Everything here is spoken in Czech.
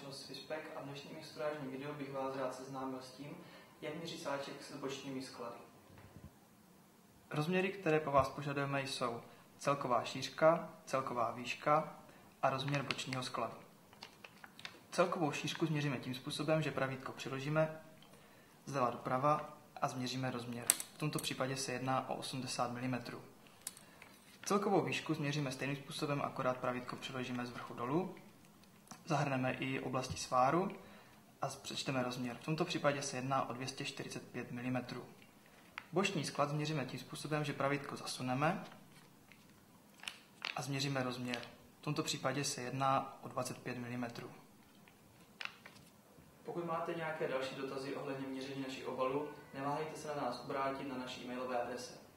společnost Swisspec a v dnešním instruktážním videu bych vás rád seznámil s tím, jak měřit sáček s bočními sklady. Rozměry, které po vás požadujeme, jsou celková šířka, celková výška a rozměr bočního skladu. Celkovou šířku změříme tím způsobem, že pravítko přiložíme zleva doprava a změříme rozměr. V tomto případě se jedná o 80 mm. Celkovou výšku změříme stejným způsobem, akorát pravítko přiložíme z vrchu dolů, zahrneme i oblasti sváru a přečteme rozměr. V tomto případě se jedná o 245 mm. Boční sklad změříme tím způsobem, že pravítko zasuneme a změříme rozměr. V tomto případě se jedná o 25 mm. Pokud máte nějaké další dotazy ohledně měření našich obalů, neváhejte se na nás obrátit na naší e-mailové adrese.